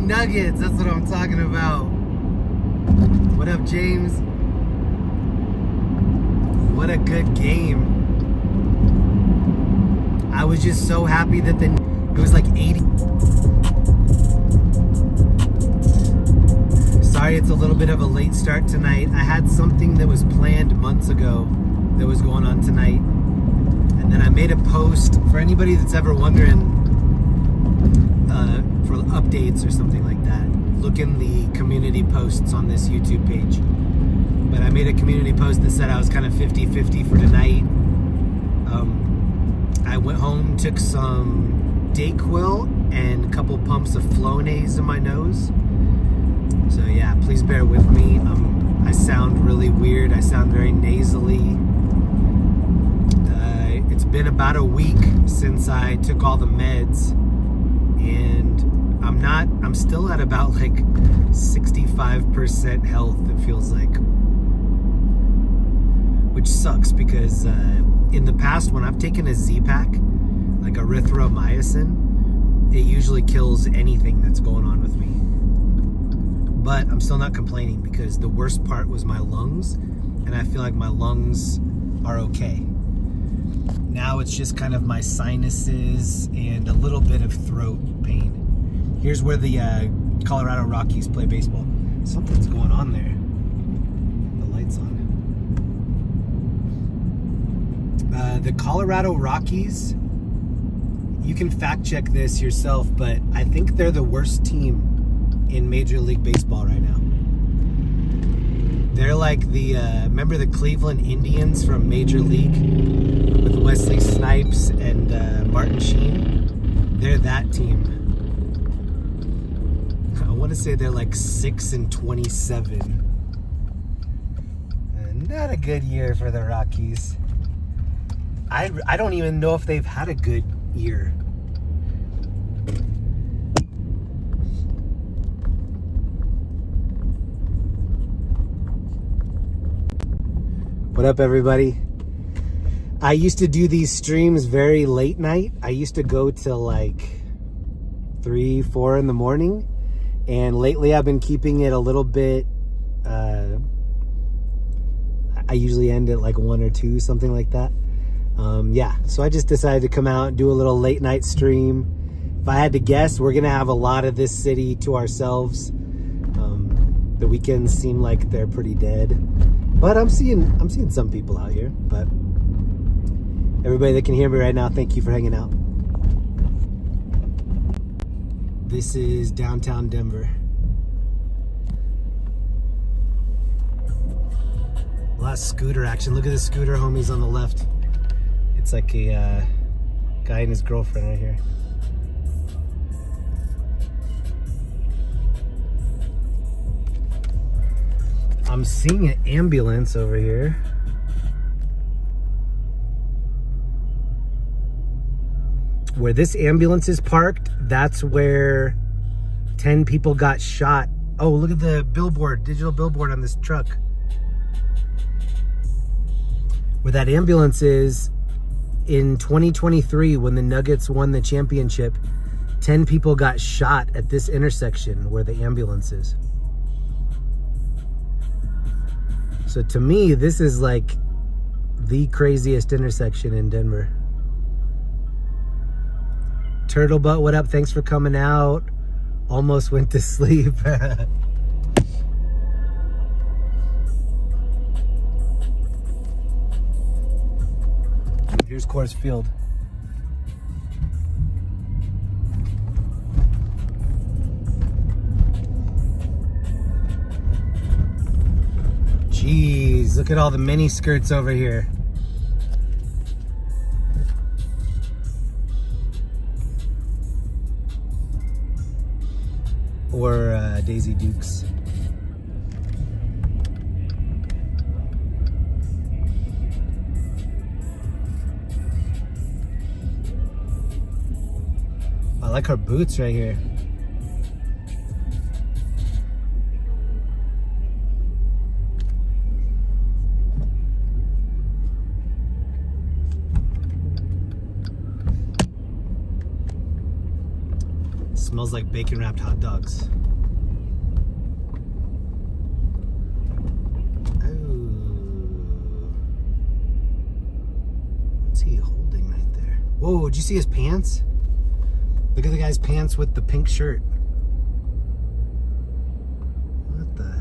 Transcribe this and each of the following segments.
Nuggets. That's what I'm talking about. What up, James? What a good game. I was just so happy that it was like 80. Sorry, it's a little bit of a late start tonight. I had something that was planned months ago that was going on tonight. And then I made a post for anybody that's ever wondering for updates or something like that. Look in the community posts on this YouTube page. But I made a community post that said I was kind of 50-50 for tonight. I went home, took some Dayquil and a couple pumps of Flonase in my nose. So yeah, please bear with me. I sound really weird. I sound very nasally. It's been about a week since I took all the meds, and I'm still at about like 65% health, it feels like. Which sucks because in the past when I've taken a Z-Pack, like erythromycin, it usually kills anything that's going on with me. But I'm still not complaining because the worst part was my lungs, and I feel like my lungs are okay. Now it's just kind of my sinuses and a little bit of throat pain. Here's where the Colorado Rockies play baseball. Something's going on there. The light's on. The Colorado Rockies, you can fact check this yourself, but I think they're the worst team in Major League Baseball right now. They're like remember the Cleveland Indians from Major League with Wesley Snipes and Martin Sheen? They're that team. I want to say they're like 6-27. Not a good year for the Rockies. I don't even know if they've had a good year. What up, everybody? I used to do these streams very late night. I used to go till like 3, 4 in the morning. And lately I've been keeping it a little bit, I usually end at like 1 or 2, something like that. Yeah, so I just decided to come out and do a little late night stream. If I had to guess, we're gonna have a lot of this city to ourselves. The weekends seem like they're pretty dead, but I'm seeing some people out here. But everybody that can hear me right now, thank you for hanging out. This is downtown Denver. A lot of scooter action. Look at the scooter homies on the left. It's like a guy and his girlfriend right here. I'm seeing an ambulance over here. Where this ambulance is parked, that's where 10 people got shot. Oh, look at the billboard, digital billboard on this truck. Where that ambulance is, in 2023, when the Nuggets won the championship, 10 people got shot at this intersection where the ambulance is. So to me, this is like the craziest intersection in Denver. Turtle Butt, what up? Thanks for coming out. Almost went to sleep. Here's Coors Field. Jeez, look at all the mini skirts over here. Or Daisy Dukes. I like her boots right here. Smells like bacon wrapped hot dogs. Whoa, did you see his pants? Look at the guy's pants with the pink shirt. What the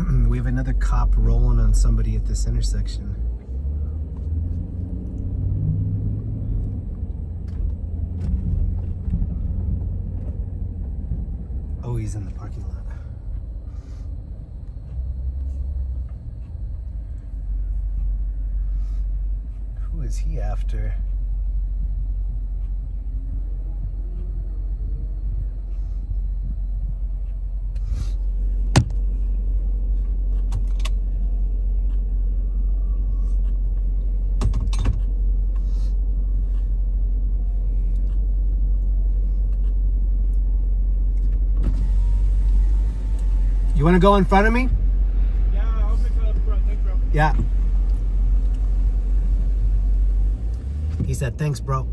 heck? We have another cop rolling on somebody at this intersection. Oh, he's in the parking lot. Who is he after? You want to go in front of me? Yeah, I'll make it up front. Thanks, bro. Yeah. He said, thanks, bro.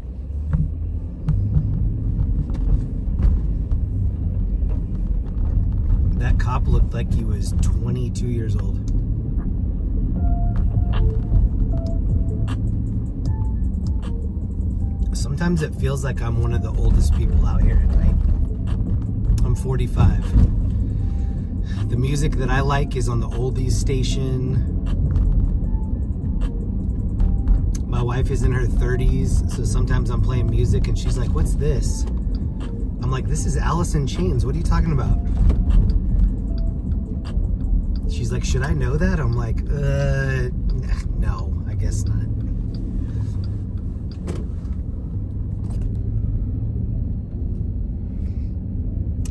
That cop looked like he was 22 years old. Sometimes it feels like I'm one of the oldest people out here at night. I'm 45. The music that I like is on the oldies station. My wife is in her 30s, so sometimes I'm playing music and she's like, what's this? I'm like, this is Alice in Chains. What are you talking about? She's like, should I know that? I'm like, no, I guess not.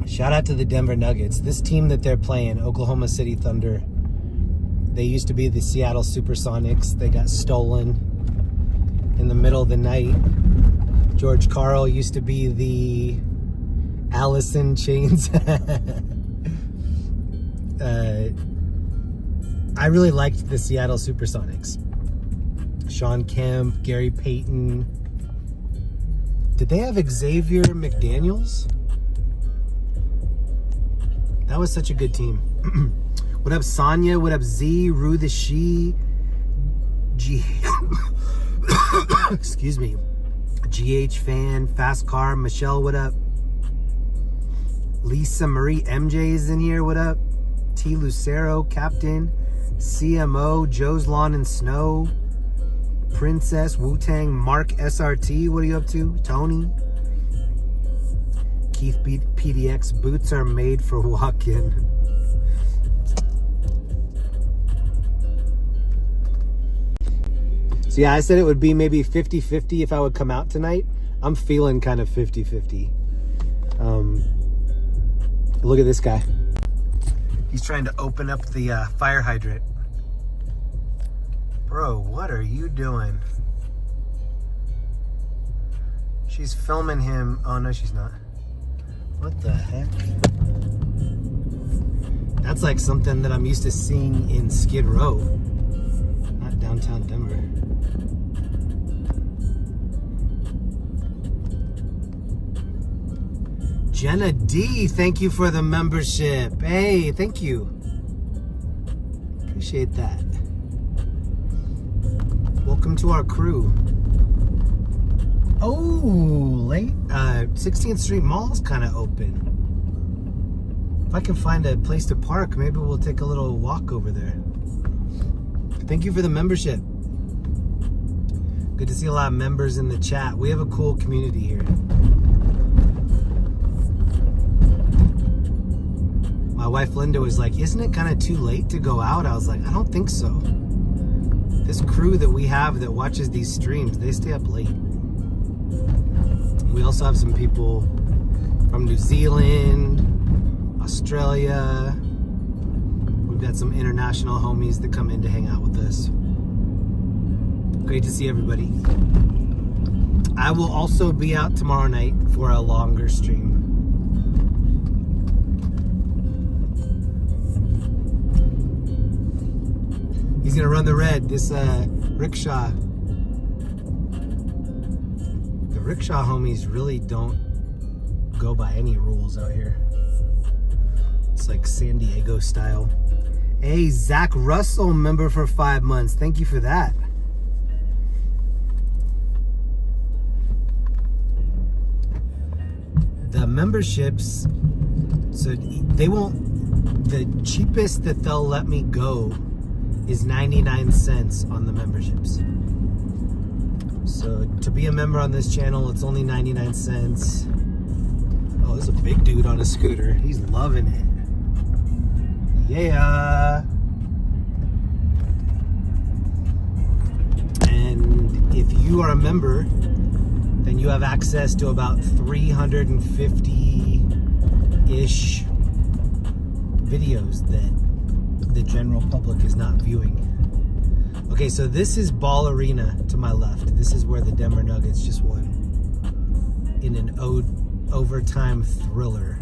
Shout out to the Denver Nuggets. This team that they're playing, Oklahoma City Thunder, they used to be the Seattle Supersonics. They got stolen in the middle of the night. George Karl used to be the Alice in Chains. I really liked the Seattle Supersonics. Sean Kemp, Gary Payton. Did they have Xavier McDaniels? That was such a good team. What up, Sonya? What up, Z? Rue the She? G. Excuse me. GH fan, Fast Car, Michelle, what up? Lisa Marie MJ is in here, what up? T. Lucero, Captain, CMO, Joe's Lawn and Snow, Princess, Wu-Tang, Mark SRT, what are you up to? Tony? Keith PDX, boots are made for walk-in. So yeah, I said it would be maybe 50-50 if I would come out tonight. I'm feeling kind of 50-50. Look at this guy. He's trying to open up the fire hydrant. Bro, what are you doing? She's filming him. Oh, no, she's not. What the heck? That's like something that I'm used to seeing in Skid Row, not downtown Denver. Jenna D, thank you for the membership. Hey, thank you. Appreciate that. Welcome to our crew. Oh, late 16th Street Mall's kind of open. If I can find a place to park, maybe we'll take a little walk over there. Thank you for the membership. Good to see a lot of members in the chat. We have a cool community here. My wife Linda was like, isn't it kind of too late to go out? I was like, I don't think so. This crew that we have that watches these streams, they stay up late. We also have some people from New Zealand, Australia. We've got some international homies that come in to hang out with us. Great to see everybody. I will also be out tomorrow night for a longer stream. He's gonna run the red, this rickshaw. rickshaw homies really don't go by any rules out here. It's like San Diego style. Hey, Zach Russell, member for 5 months. Thank you for that. The memberships, so they won't, the cheapest that they'll let me go is 99 cents on the memberships. So to be a member on this channel, it's only 99 cents. Oh, there's a big dude on a scooter. He's loving it. Yeah. And if you are a member, then you have access to about 350-ish videos that the general public is not viewing. Okay, so this is Ball Arena to my left. This is where the Denver Nuggets just won in an overtime thriller.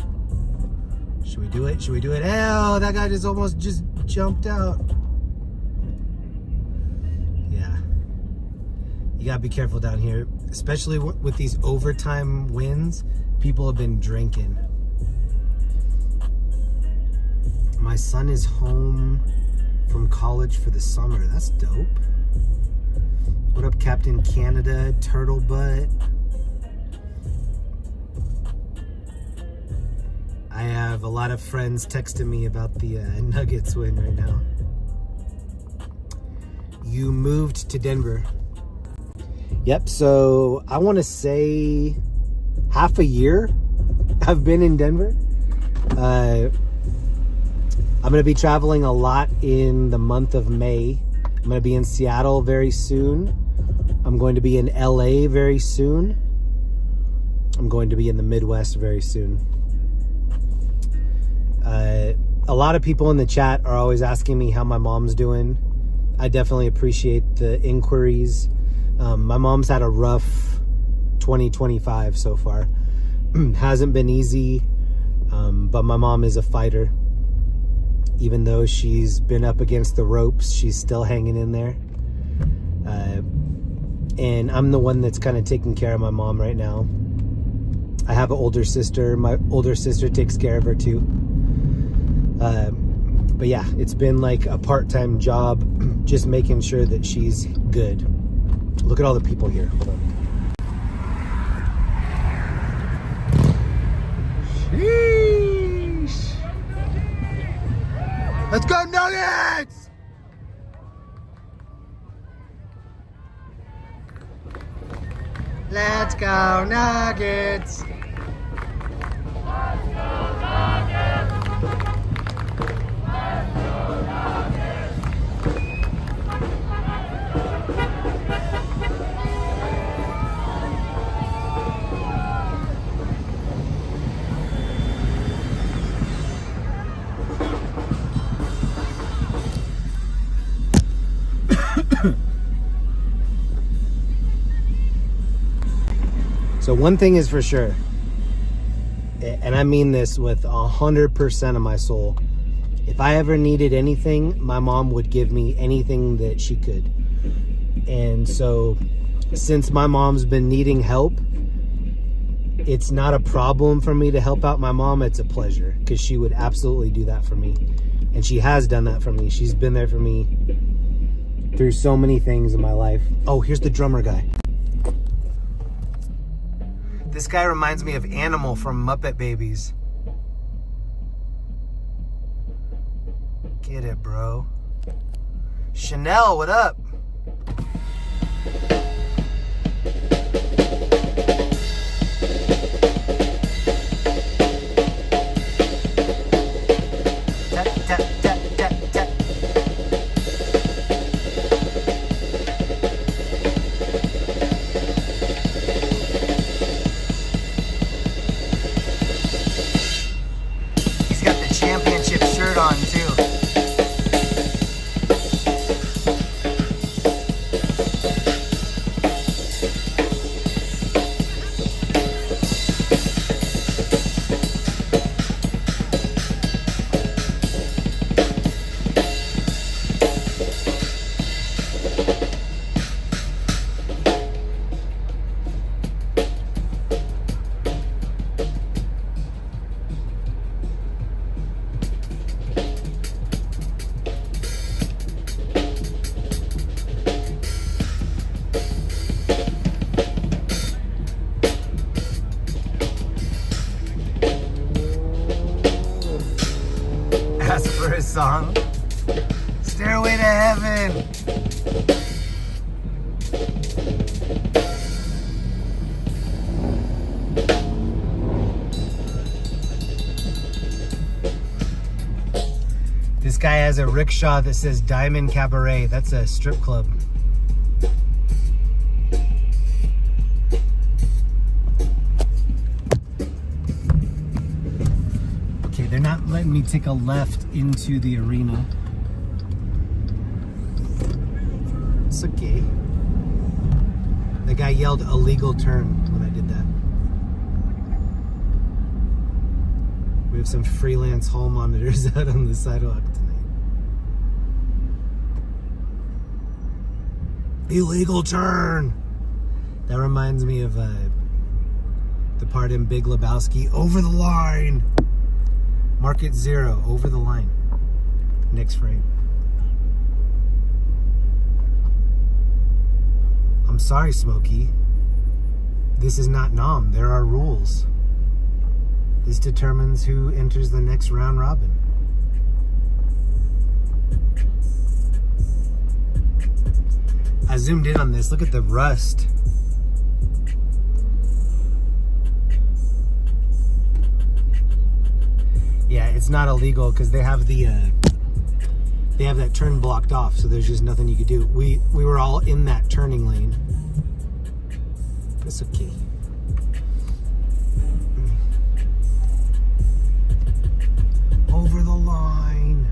Should we do it? Should we do it? Hell, that guy just almost just jumped out. Yeah. You gotta be careful down here, especially with these overtime wins. People have been drinking. My son is home from college for the summer. That's dope. What up, Captain Canada, Turtle Butt? I have a lot of friends texting me about the Nuggets win right now. You moved to Denver. Yep, so I want to say half a year I've been in Denver. I'm going to be traveling a lot in the month of May. I'm going to be in Seattle very soon. I'm going to be in LA very soon. I'm going to be in the Midwest very soon. A lot of people in the chat are always asking me how my mom's doing. I definitely appreciate the inquiries. My mom's had a rough 2025 so far. Hasn't been easy, but my mom is a fighter. Even though she's been up against the ropes, she's still hanging in there. And I'm the one that's kind of taking care of my mom right now. I have an older sister. My older sister takes care of her too. But yeah, it's been like a part-time job, just making sure that she's good. Look at all the people here. Hold on. Sheesh. Let's go Nuggets! Let's go Nuggets! So one thing is for sure, and I mean this with 100% of my soul, if I ever needed anything, my mom would give me anything that she could. And so since my mom's been needing help, it's not a problem for me to help out my mom. It's a pleasure, because she would absolutely do that for me. And she has done that for me. She's been there for me through so many things in my life. Oh, here's the drummer guy. This guy reminds me of Animal from Muppet Babies. Get it, bro. Chanel, what up? Tap, tap, tap, tap, tap. He's got the championship shirt on too. song. Stairway to Heaven. This guy has a rickshaw that says Diamond Cabaret. That's a strip club. Okay, they're not letting me take a left into the arena. It's okay. The guy yelled illegal turn when I did that. We have some freelance hall monitors out on the sidewalk tonight. Illegal turn! That reminds me of the part in Big Lebowski. Over the line! Market 0, over the line. Next frame. I'm sorry, Smokey. This is not Nom. There are rules. This determines who enters the next round robin. I zoomed in on this. Look at the rust. Yeah, it's not illegal because they have that turn blocked off, so there's just nothing you could do. We were all in that turning lane. That's okay. Over the line.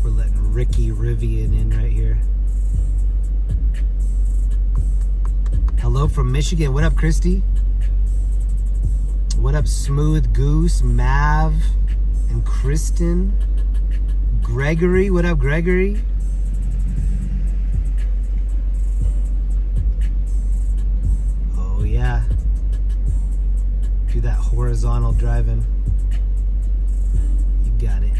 We're letting Ricky Rivian in right here. Hello from Michigan. What up, Christy? What up, Smooth Goose, Mav, and Kristen? Gregory, what up, Gregory? Oh, yeah. Do that horizontal driving. You got it.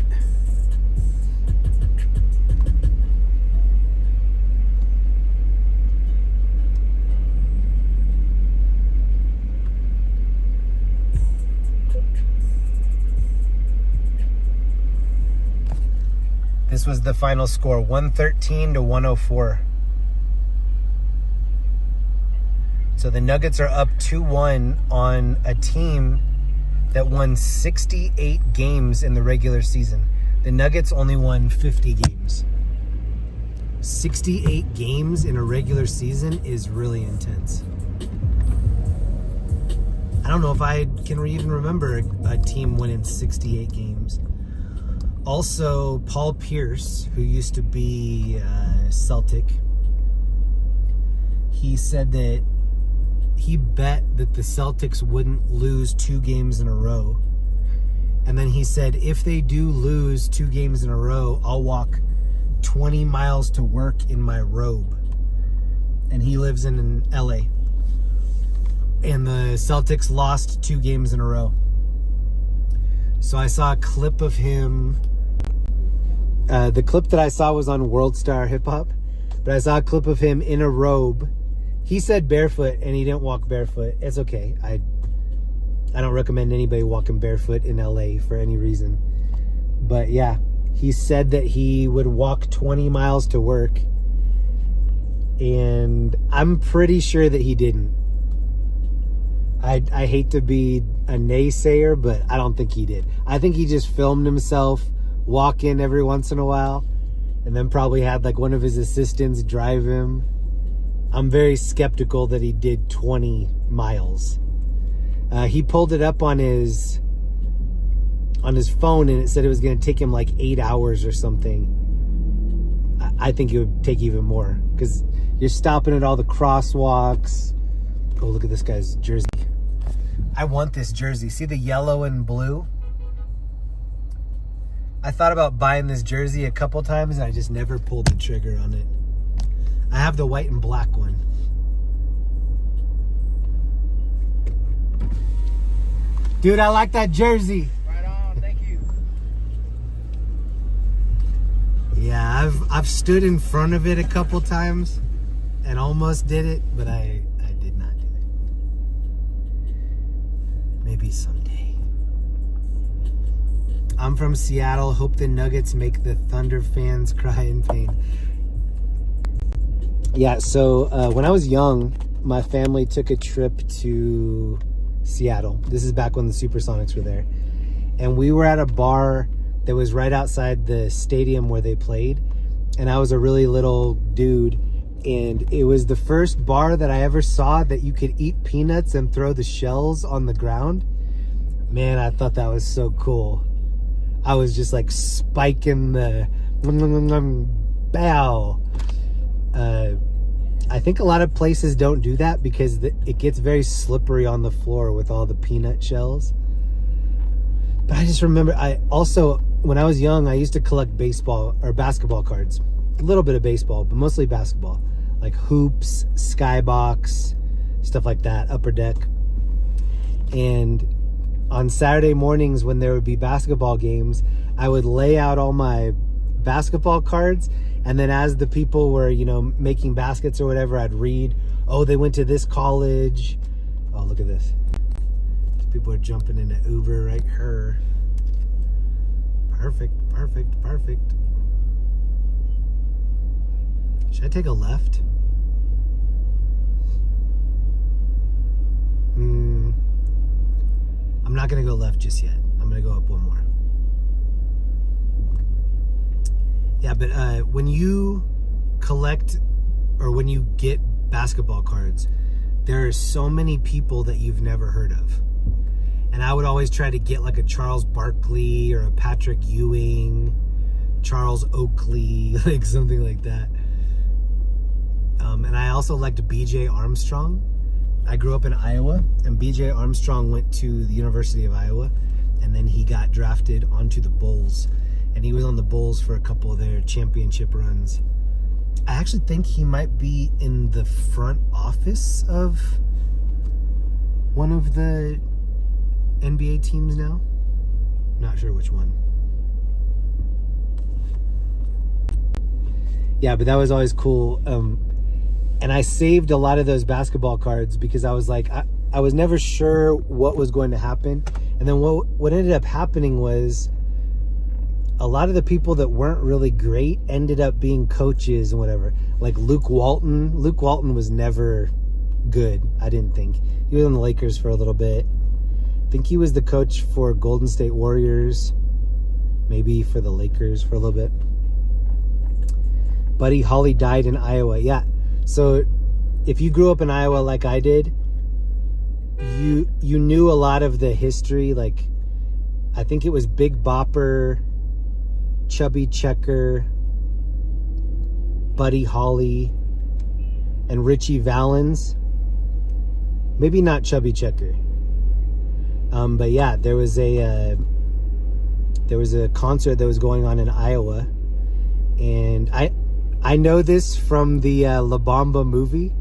This was the final score, 113 to 104. So the Nuggets are up 2-1 on a team that won 68 games in the regular season. The Nuggets only won 50 games. 68 games in a regular season is really intense. I don't know if I can even remember a team winning 68 games. Also, Paul Pierce, who used to be Celtic, he said that he bet that the Celtics wouldn't lose 2 games in a row. And then he said, if they do lose 2 games in a row, I'll walk 20 miles to work in my robe. And he lives in LA. And the Celtics lost 2 games in a row. So I saw a clip of him. The clip that I saw was on World Star Hip Hop, but I saw a clip of him in a robe. He said barefoot, and he didn't walk barefoot. It's okay. I don't recommend anybody walking barefoot in LA for any reason. But yeah, he said that he would walk 20 miles to work, and I'm pretty sure that he didn't. I hate to be a naysayer, but I don't think he did. I think he just filmed himself walk in every once in a while and then probably had like one of his assistants drive him. I'm very skeptical that he did 20 miles. He pulled it up on his phone and it said it was going to take him like 8 hours or something. I think it would take even more because you're stopping at all the crosswalks. Oh, look at this guy's jersey. I want this jersey. See the yellow and blue? I thought about buying this jersey a couple times and I just never pulled the trigger on it. I have the white and black one. Dude, I like that jersey. Right on, thank you. Yeah, I've stood in front of it a couple times and almost did it, but I did not do it. Maybe someday. I'm from Seattle. Hope the Nuggets make the Thunder fans cry in pain. Yeah, so when I was young, my family took a trip to Seattle. This is back when the Supersonics were there. And we were at a bar that was right outside the stadium where they played. And I was a really little dude. And it was the first bar that I ever saw that you could eat peanuts and throw the shells on the ground. Man, I thought that was so cool. I was just like spiking the bow. I think a lot of places don't do that because it gets very slippery on the floor with all the peanut shells. But I just remember, when I was young, I used to collect baseball or basketball cards. A little bit of baseball, but mostly basketball. Like hoops, skybox, stuff like that, upper deck. And on Saturday mornings when there would be basketball games, I would lay out all my basketball cards. And then as the people were, making baskets or whatever, I'd read, oh, they went to this college. Oh, look at this. People are jumping into Uber right here. Perfect. Should I take a left? I'm not going to go left just yet. I'm going to go up one more. Yeah, but when you collect or when you get basketball cards, there are so many people that you've never heard of. And I would always try to get like a Charles Barkley or a Patrick Ewing, Charles Oakley, like something like that. And I also liked B.J. Armstrong. I grew up in Iowa, and B.J. Armstrong went to the University of Iowa, and then he got drafted onto the Bulls. And he was on the Bulls for a couple of their championship runs. I actually think he might be in the front office of one of the NBA teams now. Not sure which one. Yeah, but that was always cool. And I saved a lot of those basketball cards because I was like, I was never sure what was going to happen. And then what ended up happening was a lot of the people that weren't really great ended up being coaches and whatever. Like Luke Walton. Luke Walton was never good, I didn't think. He was on the Lakers for a little bit. I think he was the coach for Golden State Warriors. Maybe for the Lakers for a little bit. Buddy Holly died in Iowa. Yeah. So if you grew up in Iowa like I did, you knew a lot of the history. Like, I think it was Big Bopper, Chubby Checker, Buddy Holly, and Richie Valens. Maybe not Chubby Checker. But yeah, there was a concert that was going on in Iowa, and I know this from the La Bamba movie,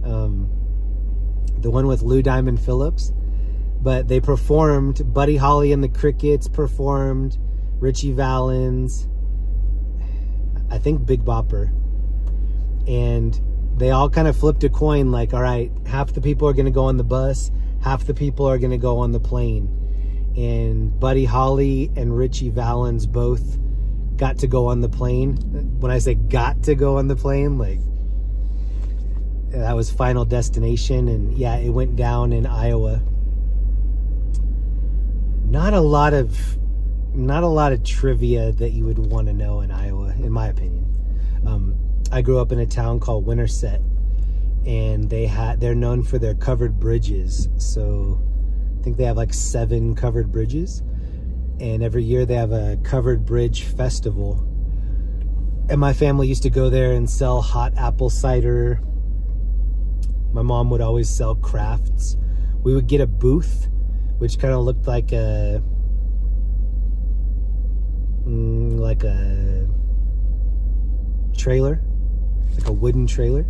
the one with Lou Diamond Phillips. But they performed. Buddy Holly and the Crickets performed. Richie Valens, I think Big Bopper, and they all kind of flipped a coin. Like, all right, half the people are going to go on the bus, half the people are going to go on the plane. And Buddy Holly and Richie Valens both got to go on the plane. When I say got to go on the plane, like, that was Final Destination. And yeah, it went down in Iowa. Not a lot of thtrivia that you would want to know in Iowa, in my opinion. I grew up in a town called Winterset, and they're known for their covered bridges. So I think they have like 7 covered bridges, and every year they have a covered bridge festival. And my family used to go there and sell hot apple cider. My mom would always sell crafts. We would get a booth, which kind of looked like a trailer, like a wooden trailer,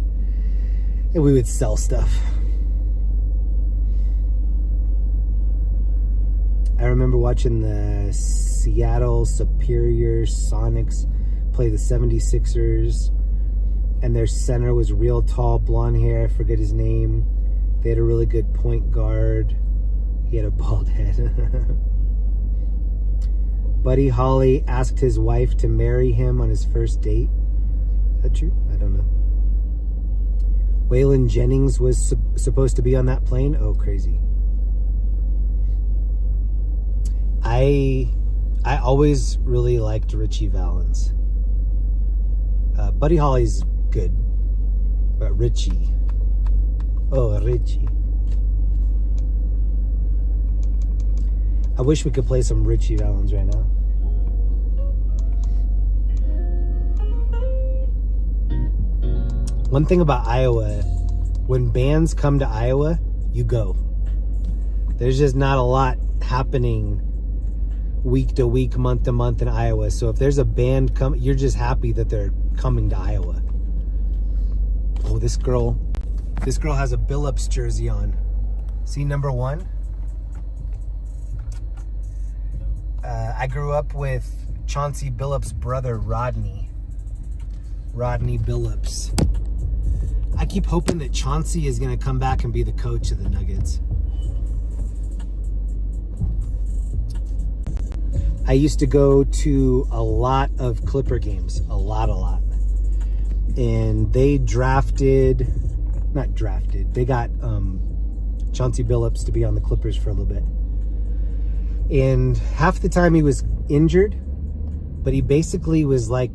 and we would sell stuff. I remember watching the Seattle Superior Sonics play the 76ers. And their center was real tall, blonde hair. I forget his name. They had a really good point guard. He had a bald head. Buddy Holly asked his wife to marry him on his first date. Is that true? I don't know. Waylon Jennings was supposed to be on that plane. Oh, crazy. I always really liked Richie Valens. Buddy Holly's good, but Richie. Oh, Richie. I wish we could play some Richie Valens right now. One thing about Iowa, when bands come to Iowa, you go. There's just not a lot happening week to week, month to month in Iowa. So if there's a band you're just happy that they're coming to Iowa. Oh, this girl has a Billups jersey on. See number 1? I grew up with Chauncey Billups' brother, Rodney Billups. I keep hoping that Chauncey is going to come back and be the coach of the Nuggets. I used to go to a lot of Clipper games. A lot. And they they got Chauncey Billups to be on the Clippers for a little bit. And half the time he was injured, but he basically was like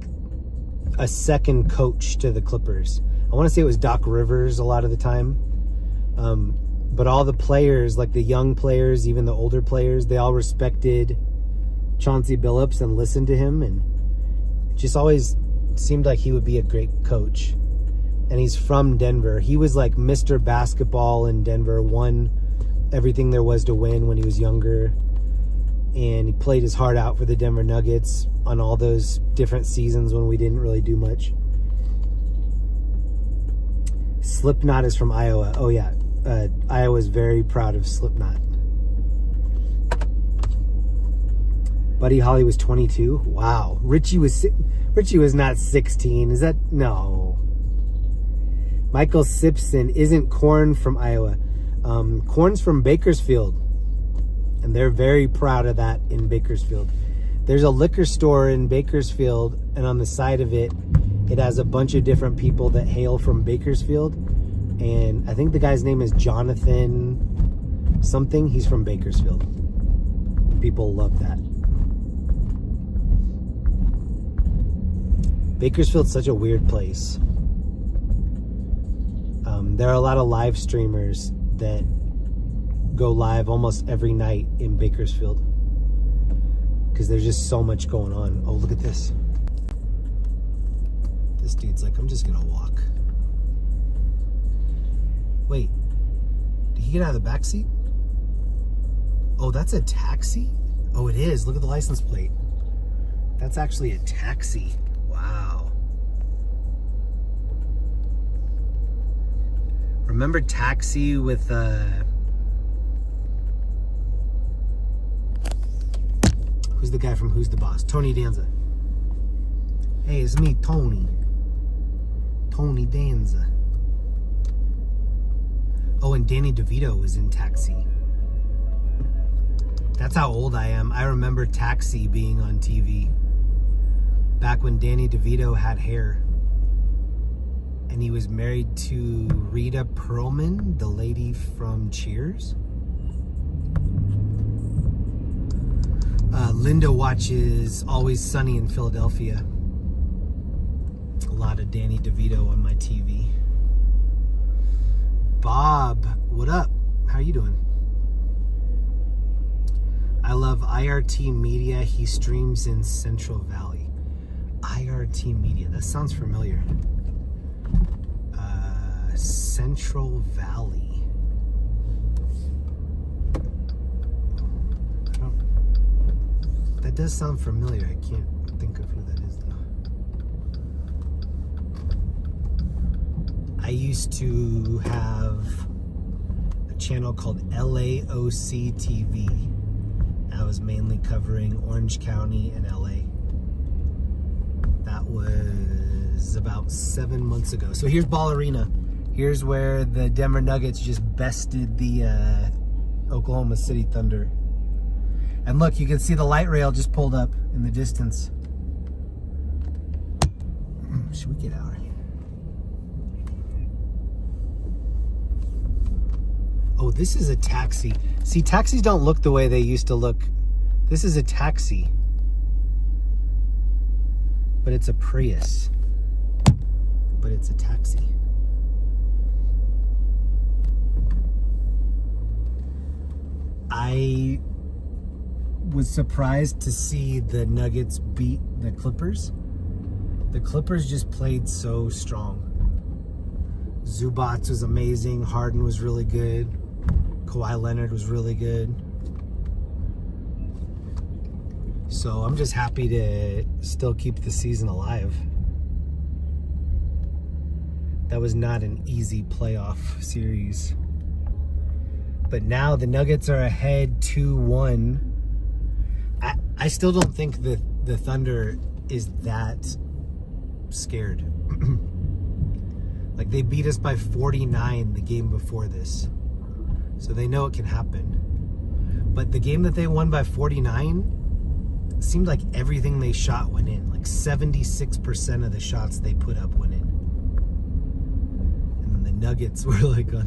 a second coach to the Clippers. I want to say it was Doc Rivers a lot of the time. But all the players, like the young players, even the older players, they all respected Chauncey Billups and listened to him. And it just always seemed like he would be a great coach. And he's from Denver. He was like Mr. Basketball in Denver, won everything there was to win when he was younger. And he played his heart out for the Denver Nuggets on all those different seasons when we didn't really do much. Slipknot is from Iowa. Oh, yeah. Iowa's very proud of Slipknot. Buddy Holly was 22. Wow. Richie was not 16. Is that? No. Michael Simpson. Isn't Korn from Iowa? Korn's from Bakersfield. And they're very proud of that in Bakersfield. There's a liquor store in Bakersfield, and on the side of it, it has a bunch of different people that hail from Bakersfield. And I think the guy's name is Jonathan something. He's from Bakersfield. People love that. Bakersfield's such a weird place. There are a lot of live streamers that go live almost every night in Bakersfield because there's just so much going on. Oh, look at this. This dude's like, I'm just gonna walk. Wait, did he get out of the back seat? Oh, that's a taxi? Oh, it is. Look at the license plate. That's actually a taxi. Wow. Remember Taxi with who's the guy from Who's the Boss? Tony Danza. Hey, it's me, Tony Danza. Oh, and Danny DeVito was in Taxi. That's how old I am. I remember Taxi being on TV back when Danny DeVito had hair. And he was married to Rita Perlman, the lady from Cheers. Linda watches Always Sunny in Philadelphia. A lot of Danny DeVito on my TV. Bob, what up? How you doing? I love IRT Media. He streams in Central Valley. IRT Media. That sounds familiar. Central Valley. That does sound familiar. I can't think of who that is though. I used to have a channel called LAOC TV. I was mainly covering Orange County and LA. That That was about 7 months ago. So here's Ball Arena. Here's where the Denver Nuggets just bested the Oklahoma City Thunder. And look, you can see the light rail just pulled up in the distance. Should we get out of here? Oh, this is a taxi. See, taxis don't look the way they used to look. This is a taxi. But it's a Prius. But it's a taxi. I was surprised to see the Nuggets beat the Clippers. The Clippers just played so strong. Zubats was amazing. Harden was really good. Kawhi Leonard was really good. So I'm just happy to still keep the season alive. That was not an easy playoff series. But now the Nuggets are ahead 2-1. I still don't think the Thunder is that scared. Like, they beat us by 49 the game before this. So they know it can happen. But the game that they won by 49 seemed like everything they shot went in. Like 76% of the shots they put up went in. And then the Nuggets were like on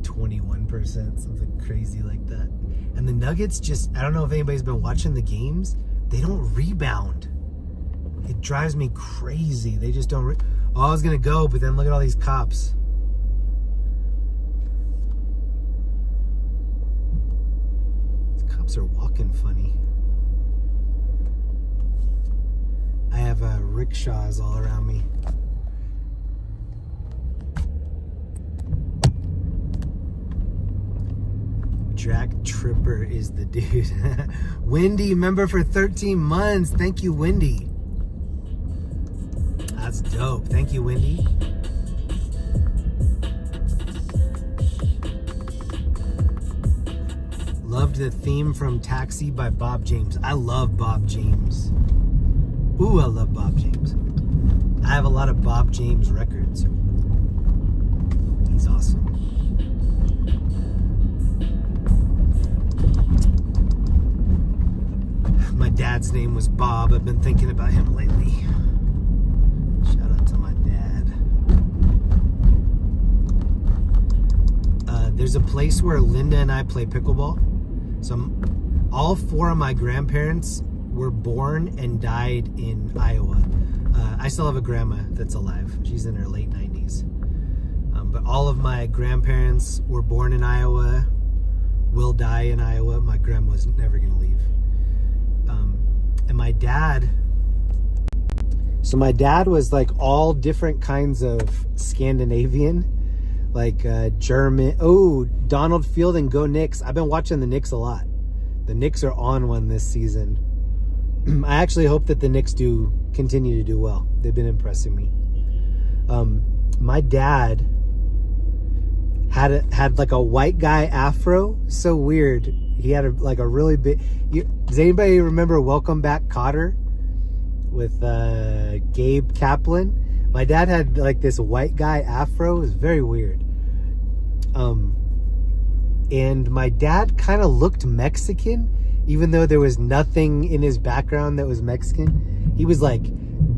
21%, something crazy like that. And the Nuggets just, I don't know if anybody's been watching the games, they don't rebound. It drives me crazy. They just don't oh, I was gonna go, but then look at all these cops. These cops are walking funny. I have rickshaws all around me. Jack Tripper is the dude. Wendy, member for 13 months. Thank you, Wendy. That's dope. Thank you, Wendy. Loved the theme from Taxi by Bob James. I love Bob James. Ooh, I love Bob James. I have a lot of Bob James records. He's awesome. My dad's name was Bob. I've been thinking about him lately. Shout out to my dad. There's a place where Linda and I play pickleball. So all four of my grandparents were born and died in Iowa. I still have a grandma that's alive. She's in her late 90s. But all of my grandparents were born in Iowa, will die in Iowa. My grandma's never going to leave. And my dad, so my dad was like all different kinds of Scandinavian, like German. Oh, Donald Field and go Knicks. I've been watching the Knicks a lot. The Knicks are on one this season. I actually hope that the Knicks do continue to do well. They've been impressing me. My dad had like a white guy afro. So weird. He had a really big. Does anybody remember Welcome Back, Kotter with Gabe Kaplan? My dad had like this white guy afro. It was very weird. And my dad kind of looked Mexican, even though there was nothing in his background that was Mexican. He was like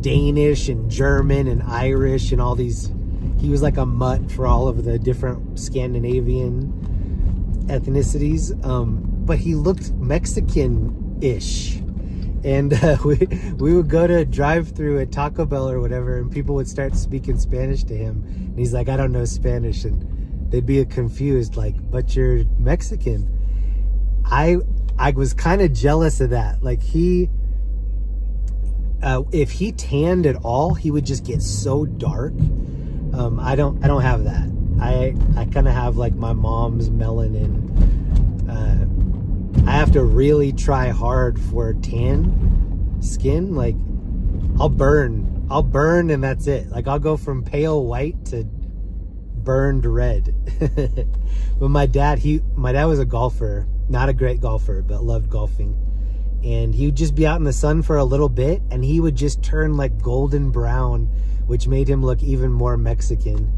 Danish and German and Irish and all these. He was like a mutt for all of the different Scandinavian ethnicities. But he looked Mexican-ish. And we would go to a drive-through at Taco Bell or whatever, and people would start speaking Spanish to him. And he's like, I don't know Spanish. And they'd be confused, like, but you're Mexican. I was kind of jealous of that. Like, if he tanned at all, he would just get so dark. I don't have that. I kind of have like my mom's melanin. I have to really try hard for tan skin. Like, I'll burn and that's it. Like, I'll go from pale white to burned red. But my dad was a golfer, not a great golfer, but loved golfing. And he would just be out in the sun for a little bit, and he would just turn like golden brown, which made him look even more Mexican.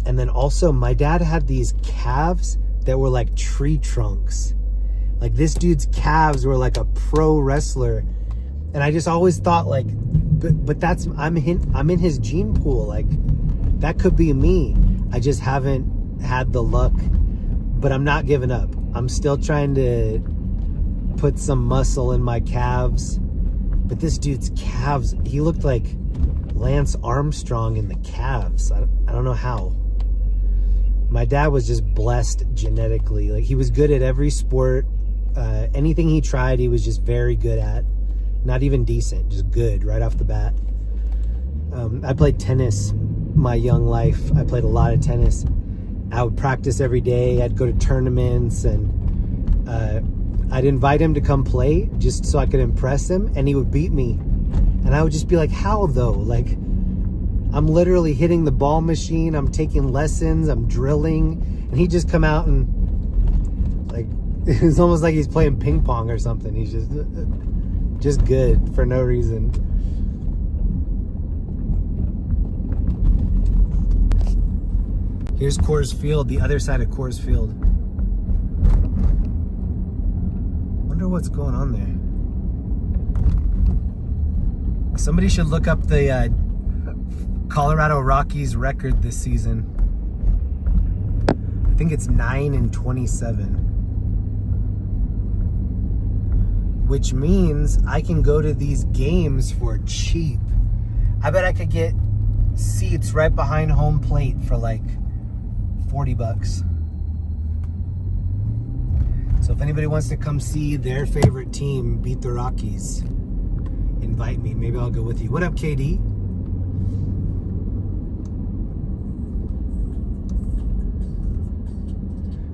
And then also, my dad had these calves that were like tree trunks. Like, this dude's calves were like a pro wrestler. And I just always thought, like, but that's, I'm in his gene pool. Like, that could be me. I just haven't had the luck. But I'm not giving up. I'm still trying to put some muscle in my calves. But this dude's calves, he looked like Lance Armstrong in the calves. I don't know how. My dad was just blessed genetically. Like, he was good at every sport. Anything he tried, he was just very good at. Not even decent, just good right off the bat. I played tennis my young life. I played a lot of tennis. I would practice every day. I'd go to tournaments, and I'd invite him to come play just so I could impress him, and he would beat me. And I would just be like, how though? Like, I'm literally hitting the ball machine. I'm taking lessons. I'm drilling. And he'd just come out and, like, it's almost like he's playing ping pong or something. He's just good for no reason. Here's Coors Field, the other side of Coors Field. Wonder what's going on there. Somebody should look up the Colorado Rockies record this season. I think it's 9-27. Which means I can go to these games for cheap. I bet I could get seats right behind home plate for like $40. So if anybody wants to come see their favorite team beat the Rockies, invite me. Maybe I'll go with you. What up, KD?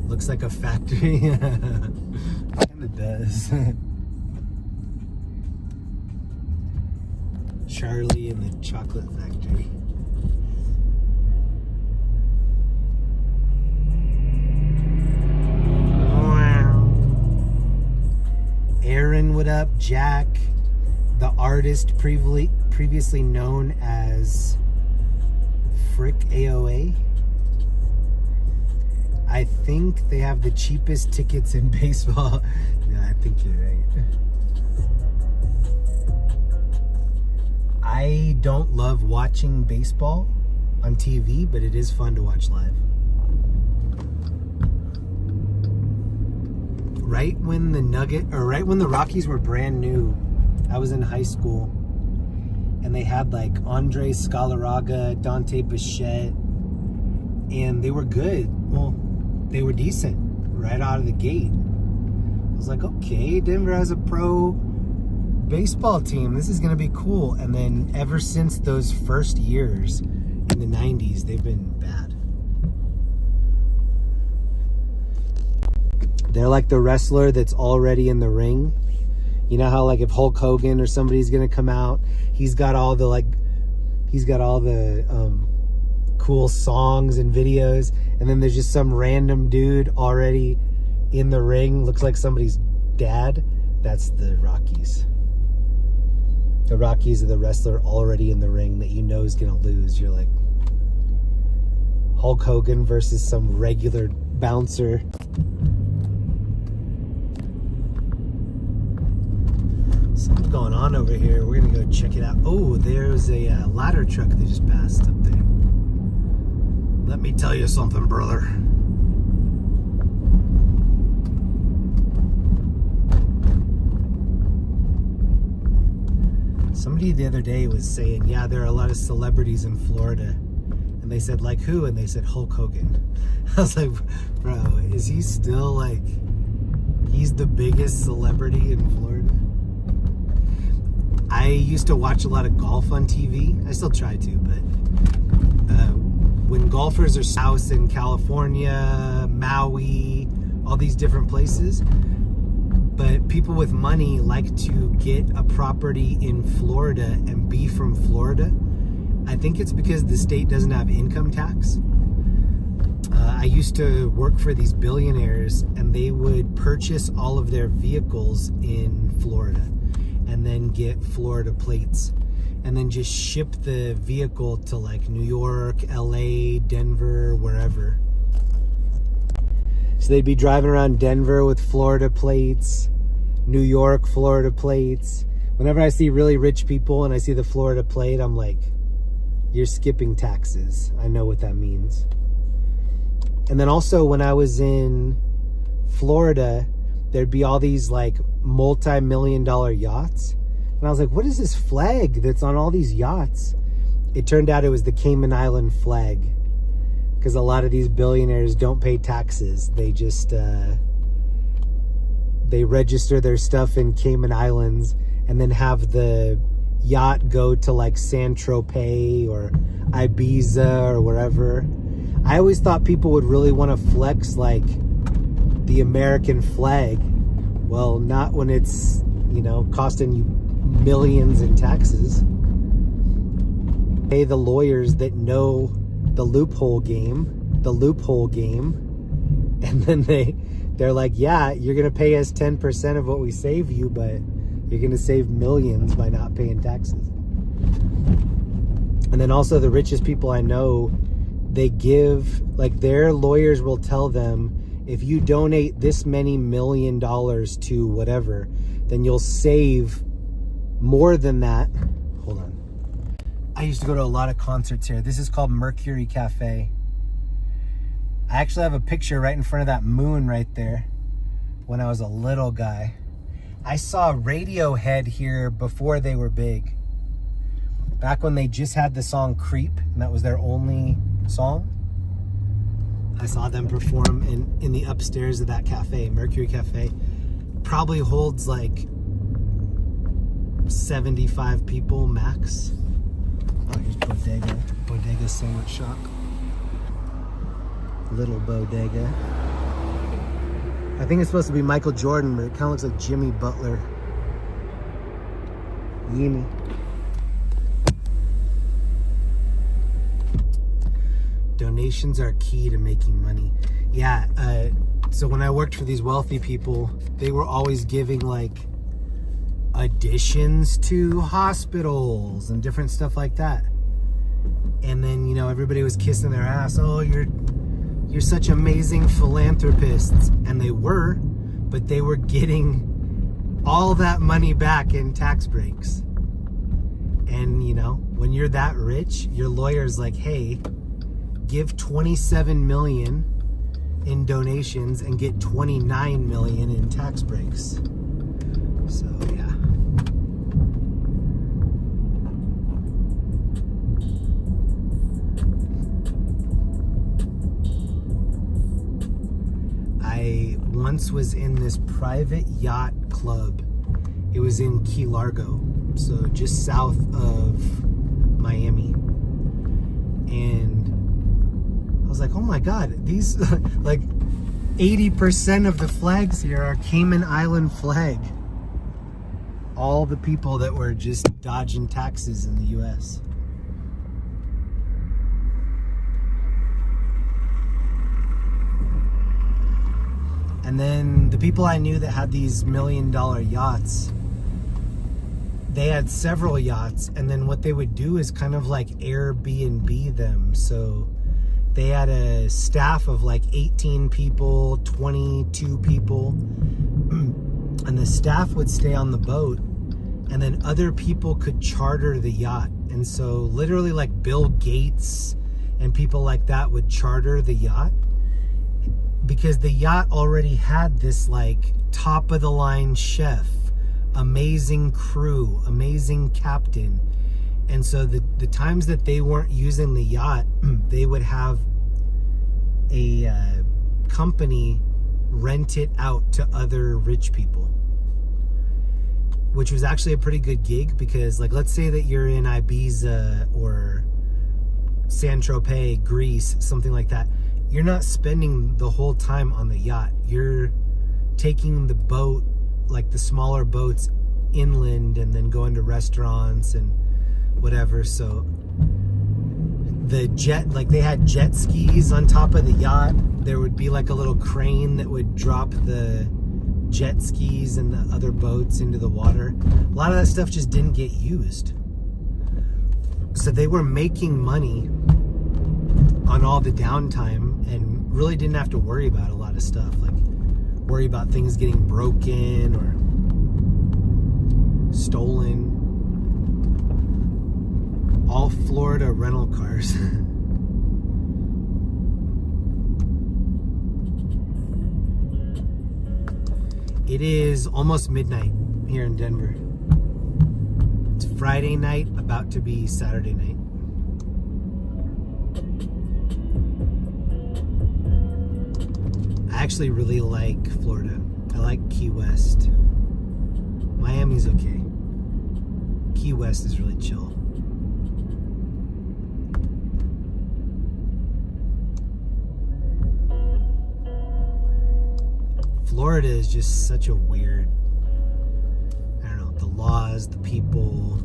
Looks like a factory. Kinda does. Charlie and the Chocolate Factory. Wow. Aaron, what up? Jack, the artist previously known as Frick AOA. I think they have the cheapest tickets in baseball. Yeah, I think you're right. I don't love watching baseball on TV, but it is fun to watch live. Right when the Rockies were brand new, I was in high school, and they had like Andre Scalaraga, Dante Bichette, and they were good. Well, they were decent right out of the gate. I was like, okay, Denver has a pro baseball team. This is going to be cool. And then ever since those first years in the 90s, they've been bad. They're like the wrestler that's already in the ring. You know how, like, if Hulk Hogan or somebody's going to come out, he's got all the cool songs and videos, and then there's just some random dude already in the ring, looks like somebody's dad. That's the Rockies. The Rockies are the wrestler already in the ring that you know is gonna lose. You're like Hulk Hogan versus some regular bouncer. Something's going on over here. We're gonna go check it out. Oh, there's a ladder truck that just passed up there. Let me tell you something, brother. Somebody the other day was saying, yeah, there are a lot of celebrities in Florida. And they said, like who? And they said Hulk Hogan. I was like, bro, is he still like, he's the biggest celebrity in Florida? I used to watch a lot of golf on TV. I still try to, but when golfers are south in California, Maui, all these different places, but people with money like to get a property in Florida and be from Florida. I think it's because the state doesn't have income tax. I used to work for these billionaires, and they would purchase all of their vehicles in Florida and then get Florida plates and then just ship the vehicle to like New York, LA, Denver, wherever. So they'd be driving around Denver with Florida plates, New York, Florida plates. Whenever I see really rich people and I see the Florida plate, I'm like, you're skipping taxes. I know what that means. And then also when I was in Florida, there'd be all these like multi-million-dollar yachts. And I was like, what is this flag that's on all these yachts? It turned out it was the Cayman Island flag. Because a lot of these billionaires don't pay taxes. They just, they register their stuff in Cayman Islands and then have the yacht go to like Saint-Tropez or Ibiza or wherever. I always thought people would really want to flex like the American flag. Well, not when it's, you know, costing you millions in taxes. Pay the lawyers that know the loophole game, and then they're like, yeah, you're gonna pay us 10% of what we save you, but you're gonna save millions by not paying taxes. And then also the richest people I know, they give, like their lawyers will tell them, if you donate this many $1 million to whatever, then you'll save more than that. Hold on. I used to go to a lot of concerts here. This is called Mercury Cafe. I actually have a picture right in front of that moon right there when I was a little guy. I saw Radiohead here before they were big. Back when they just had the song Creep, and that was their only song. I saw them perform in the upstairs of that cafe, Mercury Cafe. Probably holds like 75 people max. Oh, here's Bodega Sandwich Shop. Little Bodega. I think it's supposed to be Michael Jordan, but it kind of looks like Jimmy Butler. Yimi. Donations are key to making money. Yeah, so when I worked for these wealthy people, they were always giving like additions to hospitals and different stuff like that. And then, you know, everybody was kissing their ass. Oh, you're such amazing philanthropists. And they were, but they were getting all that money back in tax breaks. And, you know, when you're that rich, your lawyer's like, hey, give 27 million in donations and get 29 million in tax breaks. So, yeah. I once was in this private yacht club. It was in Key Largo, so just south of Miami. And I was like, oh my God, these like 80% of the flags here are Cayman Island flag. All the people that were just dodging taxes in the US. And then the people I knew that had these $1 million yachts, they had several yachts, and then what they would do is kind of like Airbnb them. So they had a staff of like 18 people, 22 people, and the staff would stay on the boat, and then other people could charter the yacht. And so literally like Bill Gates and people like that would charter the yacht, because the yacht already had this like top of the line chef, amazing crew, amazing captain. And so the times that they weren't using the yacht, they would have a company rent it out to other rich people, which was actually a pretty good gig, because like, let's say that you're in Ibiza or Saint-Tropez, Greece, something like that. You're not spending the whole time on the yacht. You're taking the boat, like the smaller boats, inland and then going to restaurants and whatever. So the jet, like they had jet skis on top of the yacht. There would be like a little crane that would drop the jet skis and the other boats into the water. A lot of that stuff just didn't get used. So they were making money on all the downtime and really didn't have to worry about a lot of stuff, like worry about things getting broken or stolen. All Florida rental cars. It is almost midnight here in Denver. It's Friday night, about to be Saturday night. I actually really like Florida. I like Key West. Miami's okay. Key West is really chill. Florida is just such a weird, I don't know, the laws, the people,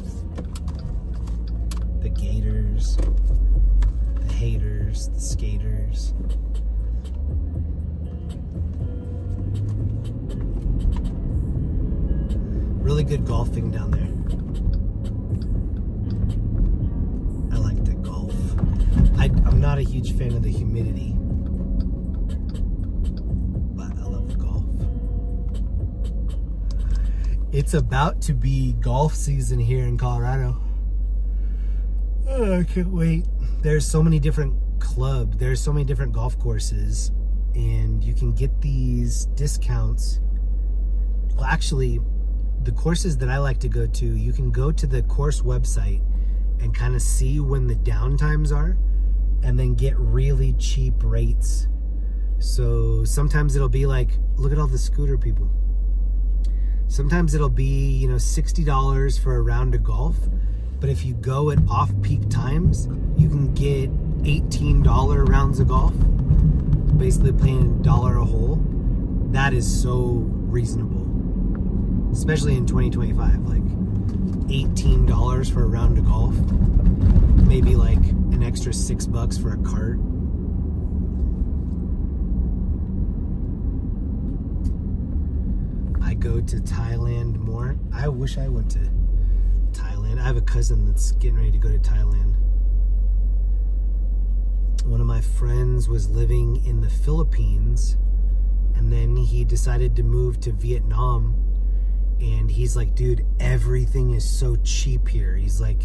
the gators, the haters, the skaters. Really good golfing down there. I like to golf. I'm not a huge fan of the humidity. It's about to be golf season here in Colorado. Oh, I can't wait. There's so many different clubs. There's so many different golf courses. And you can get these discounts. Well, actually, the courses that I like to go to, you can go to the course website and kind of see when the downtimes are and then get really cheap rates. So sometimes it'll be like, look at all the scooter people. Sometimes it'll be, $60 for a round of golf. But if you go at off-peak times, you can get $18 rounds of golf. Basically paying $1 a hole. That is so reasonable. Especially in 2025. Like $18 for a round of golf. Maybe like an extra $6 for a cart. I go to Thailand more. I wish I went to Thailand. I have a cousin that's getting ready to go to Thailand. One of my friends was living in the Philippines and then he decided to move to Vietnam, and he's like, dude, everything is so cheap here. He's like,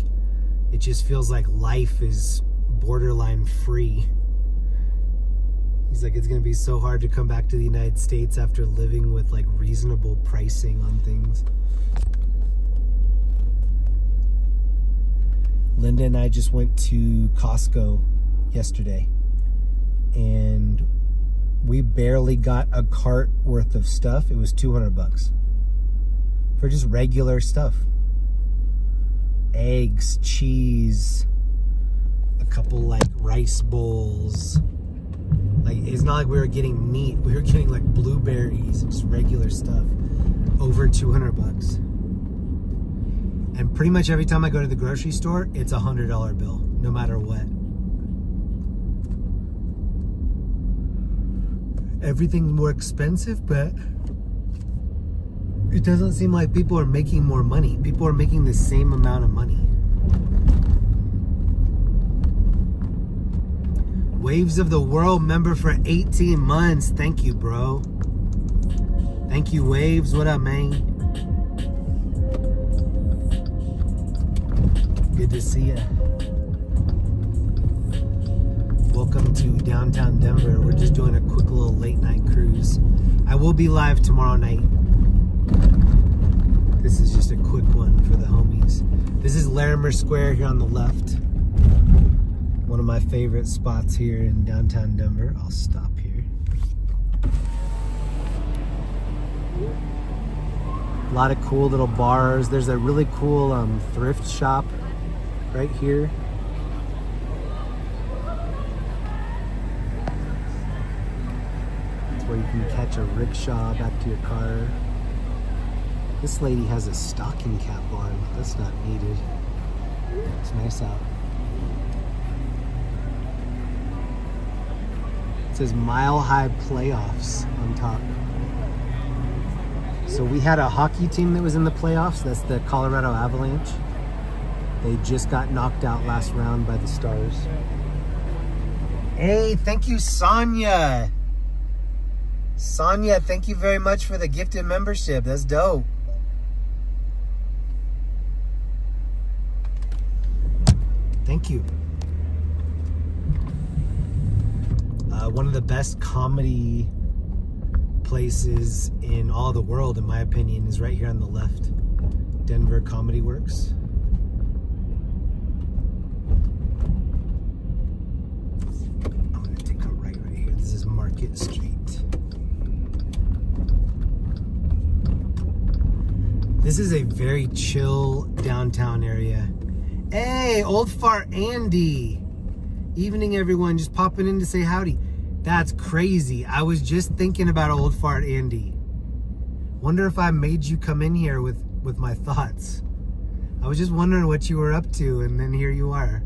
it just feels like life is borderline free. He's like, it's going to be so hard to come back to the United States after living with like reasonable pricing on things. Linda and I just went to Costco yesterday and we barely got a cart worth of stuff. It was $200 for just regular stuff. Eggs, cheese, a couple like rice bowls. Like, it's not like we were getting meat. We were getting like blueberries and just regular stuff. Over $200. And pretty much every time I go to the grocery store, it's $100 bill, no matter what. Everything's more expensive, but it doesn't seem like people are making more money. People are making the same amount of money. Waves of the World member for 18 months. Thank you, bro. Thank you, Waves. What up, man? Good to see ya. Welcome to downtown Denver. We're just doing a quick little late night cruise. I will be live tomorrow night. This is just a quick one for the homies. This is Larimer Square here on the left. One of my favorite spots here in downtown Denver. I'll stop here. A lot of cool little bars. There's a really cool thrift shop right here. It's where you can catch a rickshaw back to your car. This lady has a stocking cap on. That's not needed. It's nice out. says Mile High Playoffs on top. So we had a hockey team that was in the playoffs. That's the Colorado Avalanche. They just got knocked out last round by the Stars. Hey, thank you, Sonia. Sonia, thank you very much for the gifted membership. That's dope. Thank you. One of the best comedy places in all the world, in my opinion, is right here on the left. Denver Comedy Works. I'm gonna take a right here. This is Market Street. This is a very chill downtown area. Hey, Old Fart Andy. Evening, everyone. Just popping in to say howdy. That's crazy. I was just thinking about Old Fart Andy. Wonder if I made you come in here with my thoughts. I was just wondering what you were up to, and then here you are.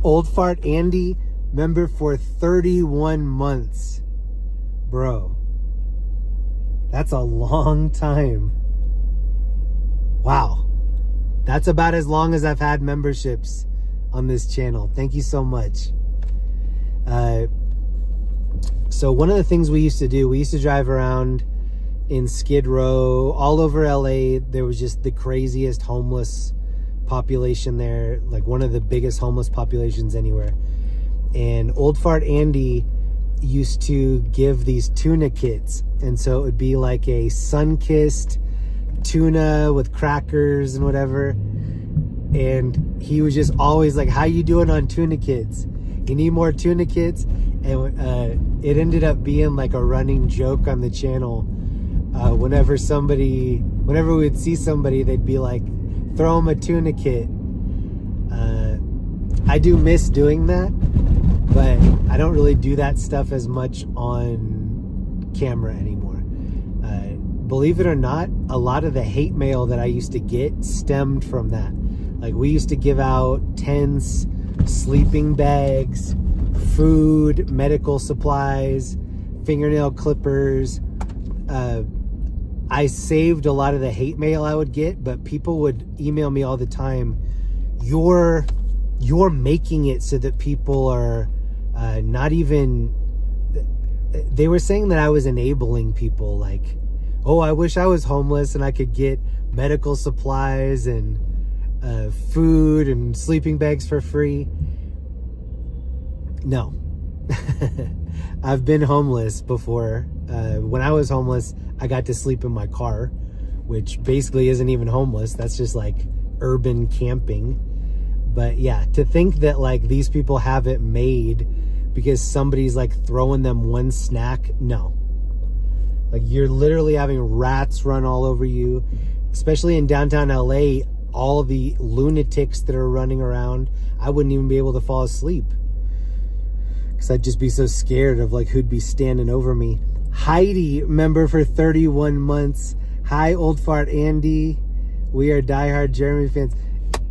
Old Fart Andy, member for 31 months. Bro, that's a long time. Wow. That's about as long as I've had memberships on this channel. Thank you so much. So one of the things we used to do, we used to drive around in Skid Row, all over LA. There was just the craziest homeless population there, like one of the biggest homeless populations anywhere. And Old Fart Andy used to give these tuna kits. And so it would be like a sun-kissed tuna with crackers and whatever. And he was just always like, how you doing on tuna kits? You need more tuna kits? And it ended up being like a running joke on the channel. Whenever we would see somebody, they'd be like, throw them a tuna kit. I do miss doing that, but I don't really do that stuff as much on camera anymore. Believe it or not, a lot of the hate mail that I used to get stemmed from that. Like, we used to give out tents, sleeping bags, food, medical supplies, fingernail clippers. I saved a lot of the hate mail I would get, but people would email me all the time. You're making it so that people are not even... They were saying that I was enabling people, like, oh, I wish I was homeless and I could get medical supplies and food and sleeping bags for free. No. I've been homeless before. When I was homeless, I got to sleep in my car, which basically isn't even homeless. That's just like urban camping. But yeah, to think that like these people have it made because somebody's like throwing them one snack, no. Like, you're literally having rats run all over you, especially in downtown LA. All the lunatics that are running around, I wouldn't even be able to fall asleep because I'd just be so scared of like who'd be standing over me. Heidi, member for 31 months. Hi, Old Fart Andy. We are diehard Jeremy fans.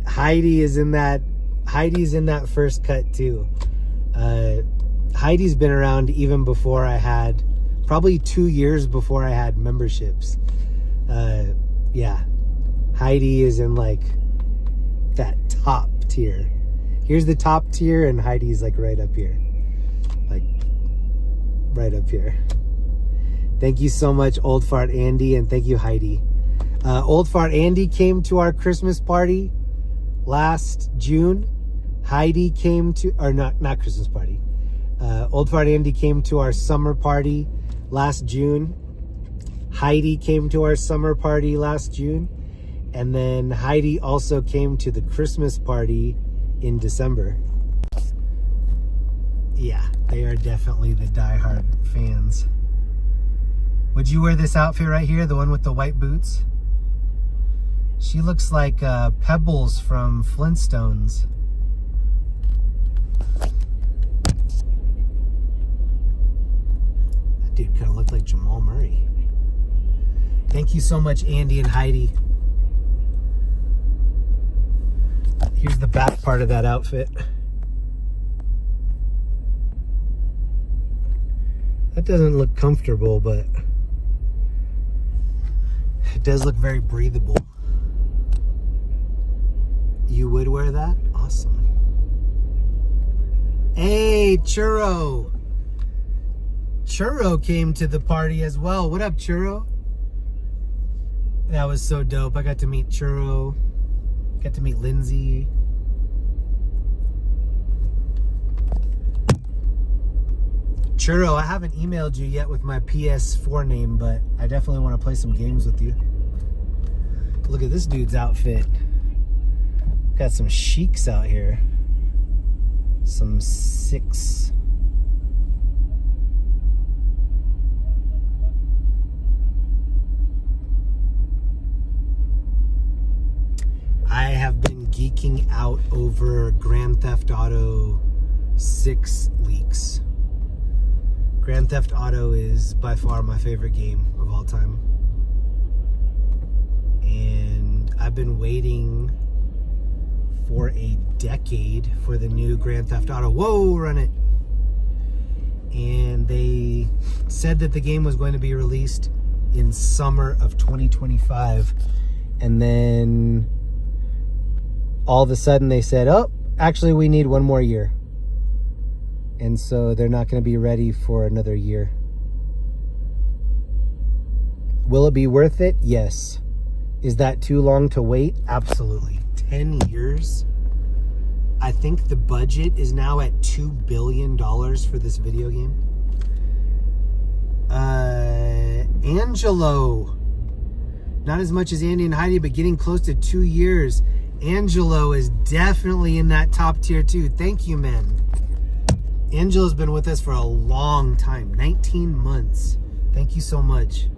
Heidi's in that first cut too. Heidi's been around even before I had, probably 2 years before I had memberships. Yeah. Heidi is in like that top tier. Here's the top tier and Heidi's like right up here. Like right up here. Thank you so much, Old Fart Andy, and thank you, Heidi. Old Fart Andy came to our Christmas party last June. Heidi came to, or not Christmas party. Old Fart Andy came to our summer party last June. Heidi came to our summer party last June. And then Heidi also came to the Christmas party in December. Yeah, they are definitely the diehard fans. Would you wear this outfit right here, the one with the white boots? She looks like Pebbles from Flintstones. That dude kind of looked like Jamal Murray. Thank you so much, Andy and Heidi. Here's the back part of that outfit. That doesn't look comfortable, but it does look very breathable. You would wear that? Awesome. Hey, Churro. Churro came to the party as well. What up, Churro? That was so dope. I got to meet Churro. Got to meet Lindsay. Churro, I haven't emailed you yet with my PS4 name, but I definitely want to play some games with you. Look at this dude's outfit. Got some Sheiks out here. Some 6. I have been geeking out over Grand Theft Auto 6 leaks. Grand Theft Auto is by far my favorite game of all time. And I've been waiting for a decade for the new Grand Theft Auto. Whoa, run it. And they said that the game was going to be released in summer of 2025. And then all of a sudden they said, oh, actually we need 1 more year. And so they're not going to be ready for another year. Will it be worth it? Yes. Is that too long to wait? Absolutely. 10 years. I think the budget is now at $2 billion for this video game. Angelo. Not as much as Andy and Heidi, but getting close to 2 years. Angelo is definitely in that top tier too. Thank you, man. Angelo's been with us for a long time. 19 months. Thank you so much.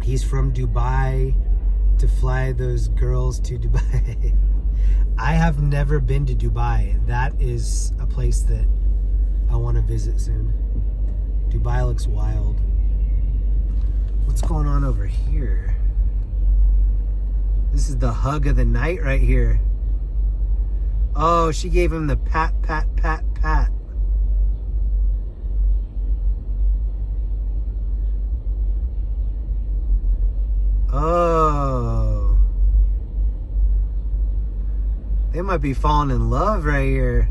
He's from Dubai to fly those girls to Dubai. I have never been to Dubai. That is a place that I want to visit soon. Dubai looks wild. What's going on over here? This is the hug of the night right here. Oh, she gave him the pat, pat, pat, pat. Oh. They might be falling in love right here.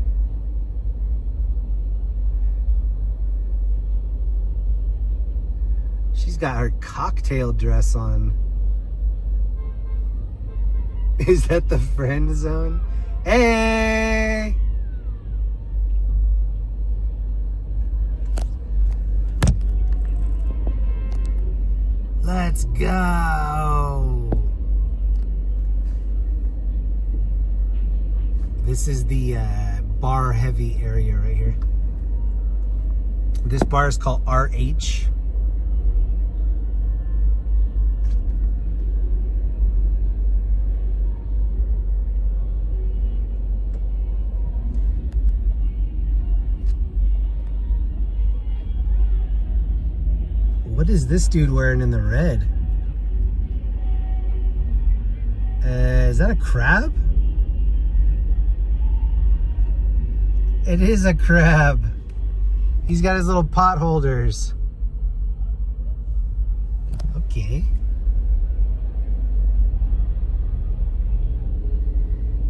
She's got her cocktail dress on. Is that the friend zone? Hey! Let's go! This is the bar heavy area right here. This bar is called RH. What is this dude wearing in the red? Is that a crab? It is a crab. He's got his little pot holders. Okay.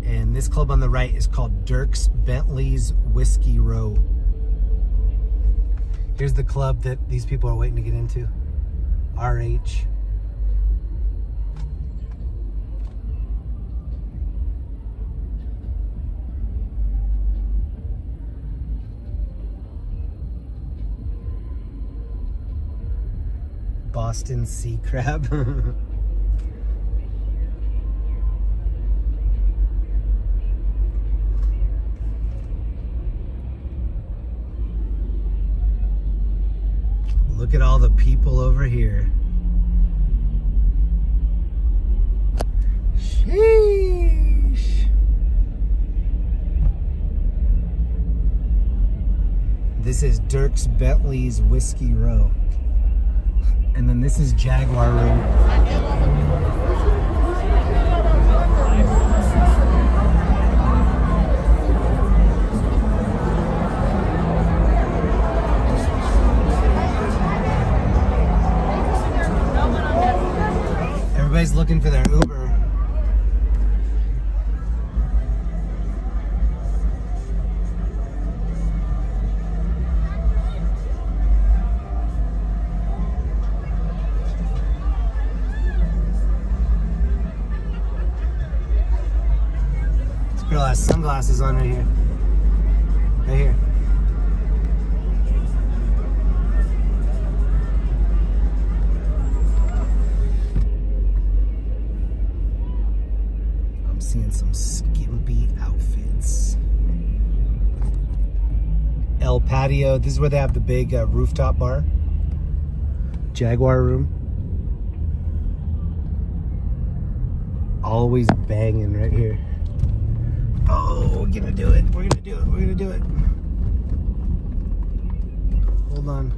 And this club on the right is called Dirk's Bentley's Whiskey Row. Here's the club that these people are waiting to get into. RH. Boston Sea Crab. Look at all the people over here. Sheesh. This is Dirk's Bentley's Whiskey Row. And then this is Jaguar Room. girl has sunglasses on right here. Right here. I'm seeing some skimpy outfits. El Patio. This is where they have the big rooftop bar. Jaguar room. Always banging right here. Oh, we're gonna do it. We're gonna do it. We're gonna do it. Hold on.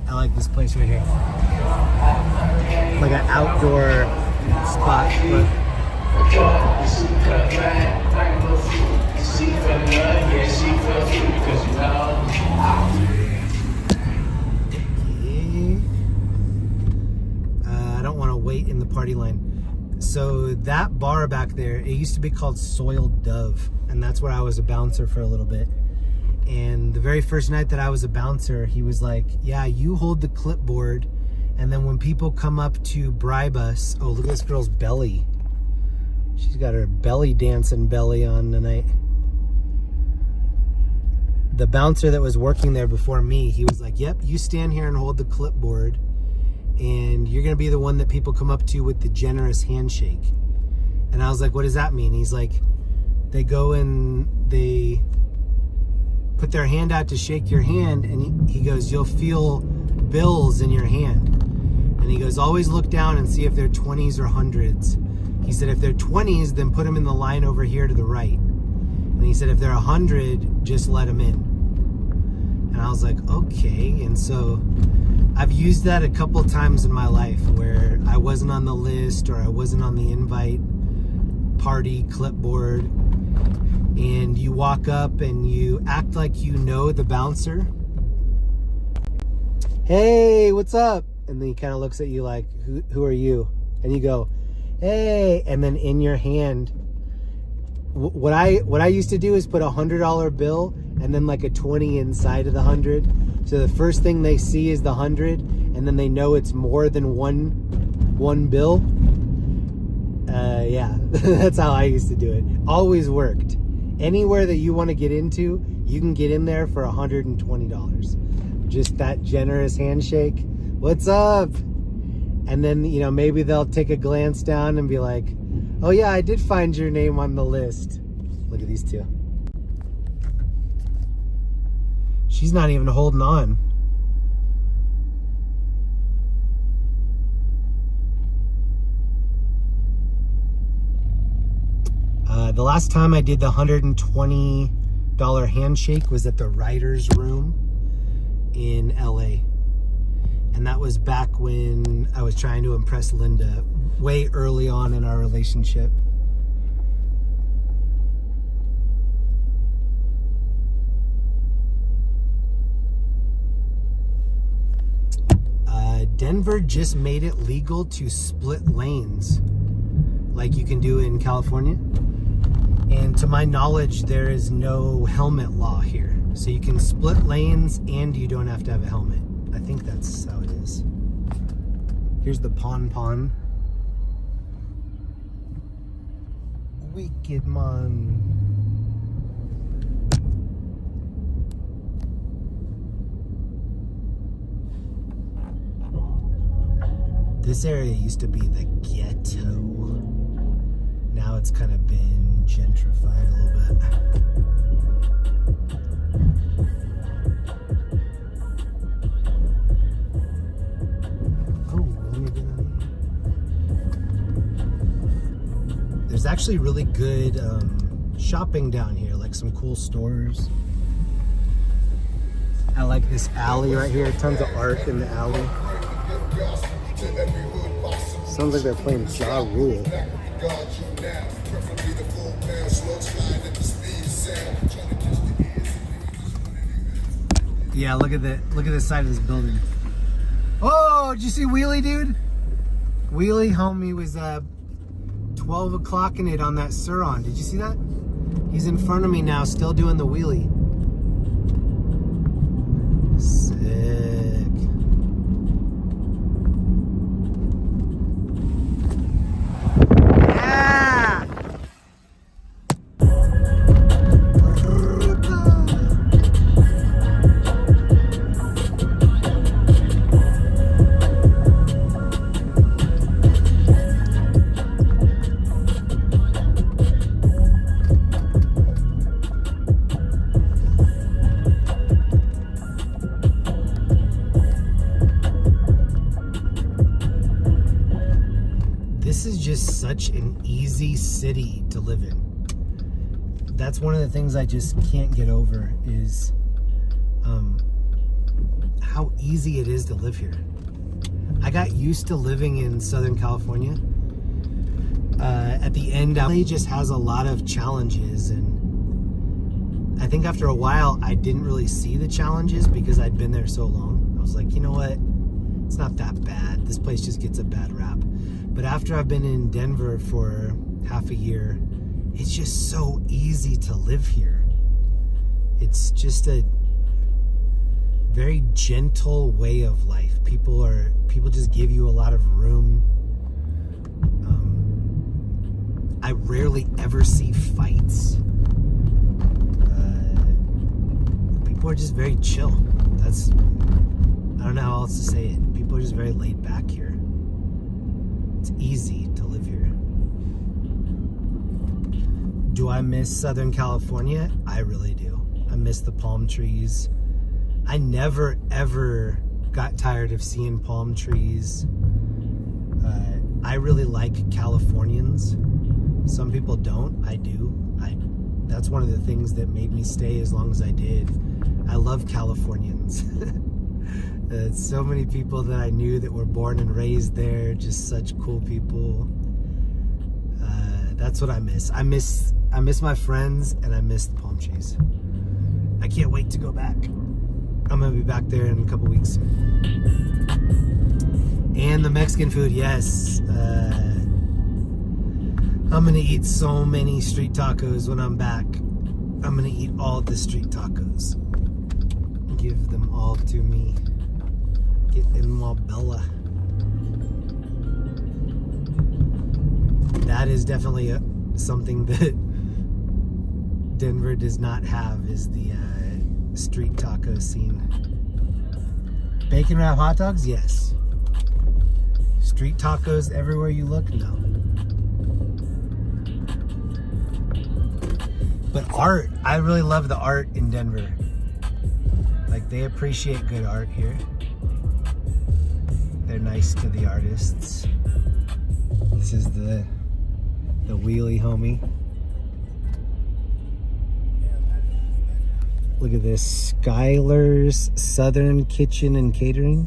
I like this place right here. Like an outdoor spot. But I don't want to wait in the party line. So that bar back there, it used to be called Soiled Dove, and that's where I was a bouncer for a little bit. And the very first night that I was a bouncer, he was like, yeah, you hold the clipboard, and then when people come up to bribe us, oh, look at this girl's belly. She's got her belly dancing belly on tonight. The bouncer that was working there before me, he was like, yep, you stand here and hold the clipboard, and you're gonna be the one that people come up to with the generous handshake. And I was like, what does that mean? He's like, they go and they put their hand out to shake your hand, and he goes, you'll feel bills in your hand. And he goes, always look down and see if they're 20s or 100s. He said, if they're 20s, then put them in the line over here to the right. And he said, if they're 100, just let them in. And I was like, okay. And so I've used that a couple times in my life where I wasn't on the list or I wasn't on the invite party clipboard. And you walk up and you act like you know the bouncer. Hey, what's up? And then he kind of looks at you like, who are you? And you go, hey. And then in your hand, what I used to do is put $100 bill and then like a 20 inside of the 100. So the first thing they see is the 100, and then they know it's more than one bill. Yeah, that's how I used to do it. Always worked. Anywhere that you want to get into, you can get in there for $120. Just that generous handshake. What's up? And then, you know, maybe they'll take a glance down and be like, oh yeah, I did find your name on the list. Look at these two. She's not even holding on. The last time I did the $120 handshake was at the writer's room in LA. And that was back when I was trying to impress Linda, way early on in our relationship. Denver just made it legal to split lanes like you can do in California. And to my knowledge, there is no helmet law here. So you can split lanes and you don't have to have a helmet. I think that's how it is. Here's the pon. Wicked man. This area used to be the ghetto. Now it's kind of been gentrified a little bit. There's actually really good shopping down here, like some cool stores. I like this alley right here. Tons of art in the alley. Sounds like they're playing Ja Rule. Yeah, look at this side of this building. Oh, did you see Wheelie, dude? Wheelie, homie, was 12 o'clock in it on that Suron. Did you see that? He's in front of me now, still doing the wheelie. just such an easy city to live in. That's one of the things I just can't get over is how easy it is to live here. I got used to living in Southern California. At the end, LA just has a lot of challenges, and I think after a while, I didn't really see the challenges because I'd been there so long. I was like, you know what? It's not that bad. This place just gets a bad rap. But after I've been in Denver for half a year, it's just so easy to live here. It's just a very gentle way of life. People just give you a lot of room. I rarely ever see fights. People are just very chill. I don't know how else to say it. People are just very laid back here. It's easy to live here. Do I miss Southern California? I really do. I miss the palm trees. I never ever got tired of seeing palm trees. I really like Californians. Some people don't. I do. That's one of the things that made me stay as long as I did. I love Californians. So many people that I knew that were born and raised there, just such cool people. That's what I miss. I miss my friends, and I miss the palm trees. I can't wait to go back. I'm gonna be back there in a couple weeks. And the Mexican food, yes. I'm gonna eat so many street tacos when I'm back. I'm gonna eat all the street tacos. Give them all to me. Get in Marbella. That is definitely something that Denver does not have, is the street taco scene. Bacon wrap hot dogs? Yes. Street tacos everywhere you look? No. But art, I really love the art in Denver. Like, they appreciate good art here. They're nice to the artists. This is the wheelie homie. Look at this, Skylar's Southern Kitchen and Catering.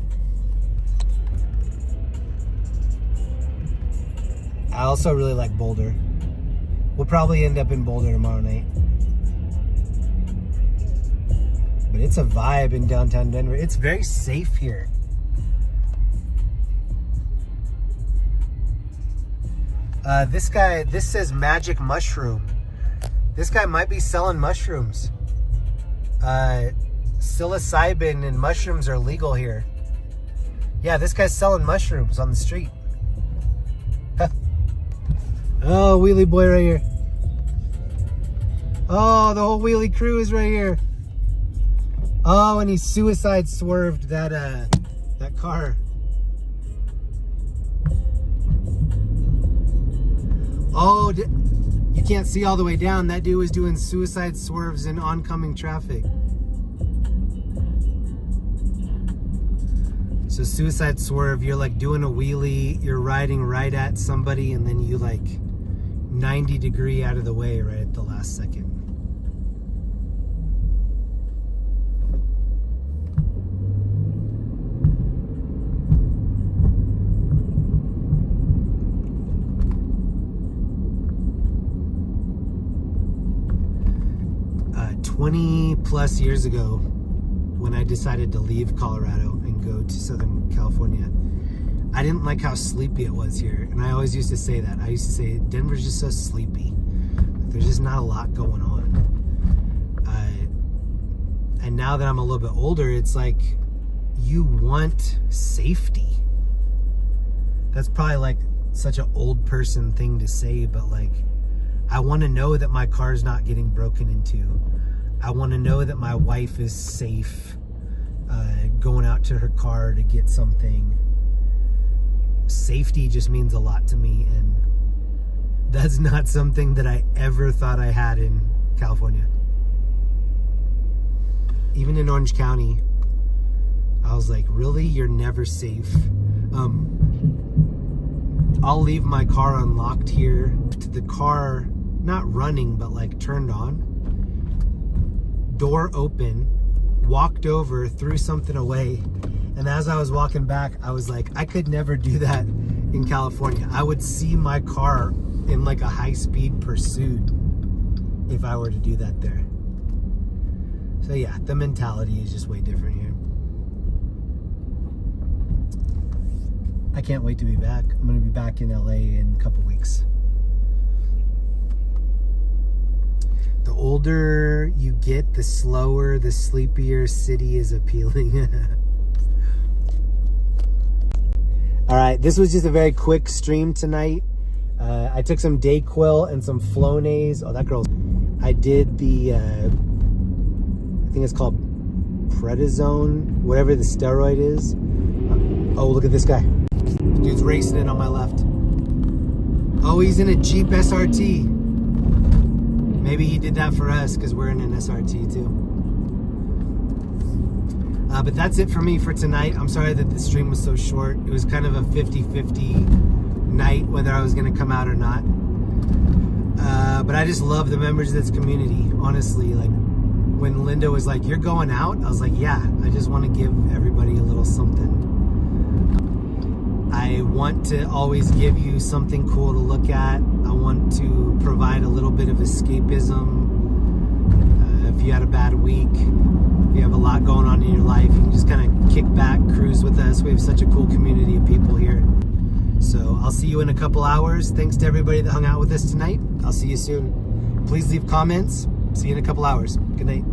I also really like Boulder. We'll probably end up in Boulder tomorrow night. But it's a vibe in downtown Denver. It's very safe here. This says Magic Mushroom. This guy might be selling mushrooms. Psilocybin and mushrooms are legal here. Yeah, this guy's selling mushrooms on the street. Oh, wheelie boy right here. Oh, the whole wheelie crew is right here. Oh, and he suicide swerved that car. Oh, you can't see all the way down. That dude was doing suicide swerves in oncoming traffic. So suicide swerve, you're like doing a wheelie, you're riding right at somebody, and then you like 90 degree out of the way right at the last second. Uh, 20 plus years ago, when I decided to leave Colorado and go to Southern California, I didn't like how sleepy it was here. And I always used to say that. I used to say, Denver's just so sleepy. There's just not a lot going on. And now that I'm a little bit older, it's like, you want safety. That's probably like such an old person thing to say, but like, I want to know that my car's not getting broken into. I want to know that my wife is safe going out to her car to get something. Safety just means a lot to me, and that's not something that I ever thought I had in California. Even in Orange County, I was like, really? You're never safe? I'll leave my car unlocked here. The car, not running, but like turned on. Door open, walked over, threw something away. And as I was walking back, I was like, I could never do that in California. I would see my car in like a high-speed pursuit if I were to do that there. So yeah, the mentality is just way different here. I can't wait to be back. I'm gonna be back in LA in a couple weeks. The older you get, the slower, the sleepier city is appealing. All right, this was just a very quick stream tonight. I took some Dayquil and some Flonase. Oh, that girl's... I did the, I think it's called prednisone, whatever the steroid is. Oh, look at this guy. Dude's racing it on my left. Oh, he's in a Jeep SRT. Maybe he did that for us because we're in an SRT too. But that's it for me for tonight. I'm sorry that the stream was so short. It was kind of a 50-50 night whether I was going to come out or not. But I just love the members of this community. Honestly, like when Linda was like, "You're going out?" I was like, "Yeah, I just want to give everybody a little something." I want to always give you something cool to look at. I want to provide a little bit of escapism. If you had a bad week, if you have a lot going on in your life, you can just kind of kick back, cruise with us. We have such a cool community of people here. So I'll see you in a couple hours. Thanks to everybody that hung out with us tonight. I'll see you soon. Please leave comments. See you in a couple hours. Good night.